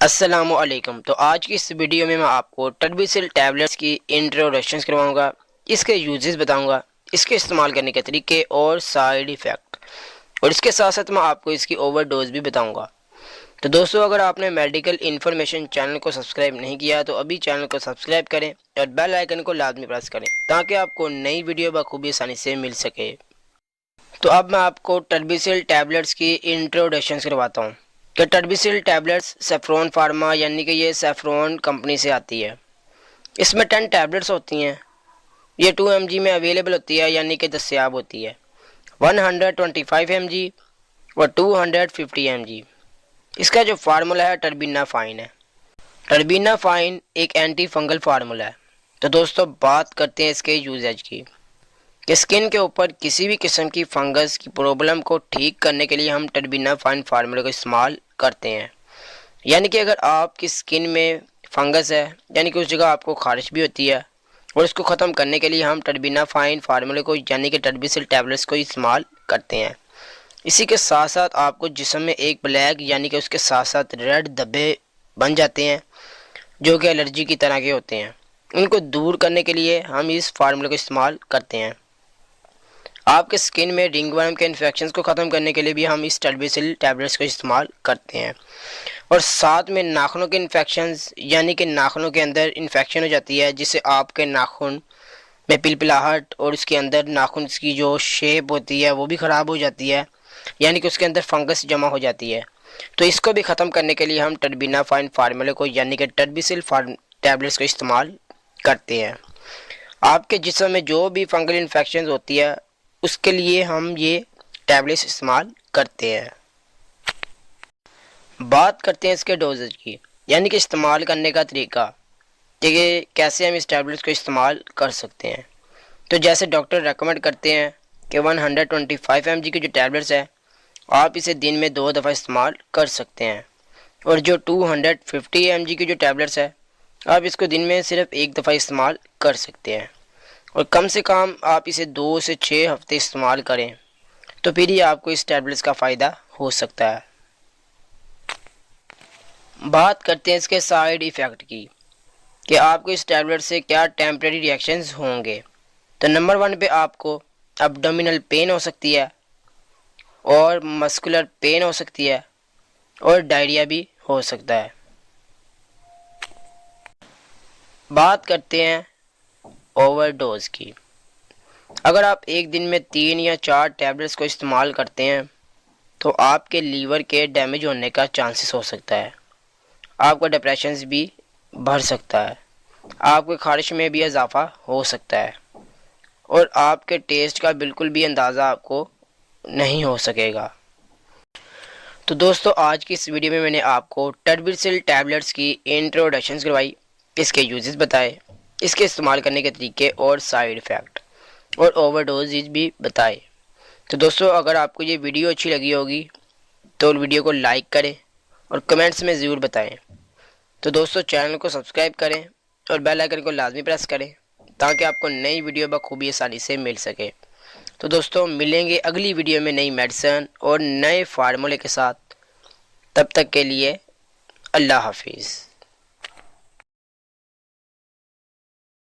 अस्सलामुअलैकुम। तो आज की इस वीडियो में मैं आपको टर्बिसिल टैबलेट्स की इंट्रोडक्शन करवाऊंगा, इसके यूजेस बताऊंगा, इसके इस्तेमाल करने के तरीके और साइड इफ़ेक्ट, और इसके साथ साथ मैं आपको इसकी ओवरडोज भी बताऊंगा। तो दोस्तों, अगर आपने मेडिकल इन्फॉर्मेशन चैनल को सब्सक्राइब नहीं किया तो अभी चैनल को सब्सक्राइब करें और बेल आइकन को लाजमी प्रेस करें ताकि आपको नई वीडियो बखूबी आसानी से मिल सके। तो अब मैं आपको टर्बिसिल टैबलेट्स की इंट्रोडक्शन करवाता हूँ कि टर्बिसिल टैबलेट्स सेफ्रॉन फार्मा यानी कि ये सेफ्रॉन कंपनी से आती है। इसमें 10 टैबलेट्स होती हैं। ये 2 mg में अवेलेबल होती है यानी कि दस्तयाब होती है। 125 mg और 250 mg। इसका जो फार्मूला है टर्बिना फाइन है। टर्बिना फाइन एक एंटी फंगल फार्मूला है। तो दोस्तों, बात करते हैं इसके यूजेज की कि स्किन के ऊपर किसी भी किस्म की फंगस की प्रॉब्लम को ठीक करने के लिए हम टर्बिना फाइन फार्मूले का इस्तेमाल करते हैं। यानी कि अगर आपकी स्किन में फंगस है, यानी कि उस जगह आपको खारिश भी होती है, और इसको ख़त्म करने के लिए हम टर्बिना फाइन फार्मूले को यानी कि टर्बिसिल टैबलेट्स को इस्तेमाल करते हैं। इसी के साथ साथ आपको जिस्म में एक ब्लैक यानी कि उसके साथ साथ रेड धब्बे बन जाते हैं जो कि एलर्जी की तरह के होते हैं, उनको दूर करने के लिए हम इस फार्मूले को इस्तेमाल करते हैं। आपके स्किन में रिंगवर्म के इन्फेक्शंस को ख़त्म करने के लिए भी हम इस टर्बिसिल टैबलेट्स का इस्तेमाल करते हैं। और साथ में नाखूनों के इन्फेक्शंस यानी कि नाखूनों के अंदर इन्फेक्शन हो जाती है जिससे आपके नाखून में पिलपिलाहट और उसके अंदर नाखून की जो शेप होती है वो भी ख़राब हो जाती है, यानी कि उसके अंदर फंगस जमा हो जाती है। तो इसको भी ख़त्म करने के लिए हम टर्बिना फाइन फार्मूले को यानी कि टर्बिसिल टैबलेट्स का इस्तेमाल करते हैं। आपके जिस्म में जो भी फंगल इन्फेक्शन होती है उसके लिए हम ये टैबलेट्स इस्तेमाल करते हैं। बात करते हैं इसके डोजेज की, यानी कि इस्तेमाल करने का तरीका कि कैसे हम इस टैबलेट्स को इस्तेमाल कर सकते हैं। तो जैसे डॉक्टर रेकमेंड करते हैं कि 125 mg की जो टैबलेट्स है आप इसे दिन में 2 दफ़ा इस्तेमाल कर सकते हैं, और जो 250 mg की जो टैबलेट्स है आप इसको दिन में सिर्फ 1 दफ़ा इस्तेमाल कर सकते हैं, और कम से कम आप इसे 2 से 6 हफ्ते इस्तेमाल करें तो फिर ही आपको इस टैबलेट्स का फ़ायदा हो सकता है। बात करते हैं इसके साइड इफ़ेक्ट की कि आपको इस टैबलेट से क्या टेम्परेरी रिएक्शंस होंगे। तो नंबर 1 पे आपको एब्डोमिनल पेन हो सकती है, और मस्कुलर पेन हो सकती है, और डायरिया भी हो सकता है। बात करते हैं ओवरडोज की। अगर आप एक दिन में 3 या 4 टैबलेट्स को इस्तेमाल करते हैं तो आपके लीवर के डैमेज होने का चांसेस हो सकता है, आपका डिप्रेशन भी बढ़ सकता है, आपके खारिश में भी इजाफा हो सकता है, और आपके टेस्ट का बिल्कुल भी अंदाज़ा आपको नहीं हो सकेगा। तो दोस्तों, आज की इस वीडियो में मैंने आपको टर्बिसिल टैबलेट्स की इंट्रोडक्शन करवाई, इसके यूजेस बताए, इसके इस्तेमाल करने के तरीके और साइड इफ़ेक्ट, और ओवरडोजेज भी बताए। तो दोस्तों, अगर आपको ये वीडियो अच्छी लगी होगी तो वीडियो को लाइक करें और कमेंट्स में ज़रूर बताएं। तो दोस्तों, चैनल को सब्सक्राइब करें और बेल आइकन को लाजमी प्रेस करें ताकि आपको नई वीडियो बखूबी आसानी से मिल सके। तो दोस्तों, मिलेंगे अगली वीडियो में नई मेडिसिन और नए फार्मूले के साथ। तब तक के लिए अल्लाह हाफिज़।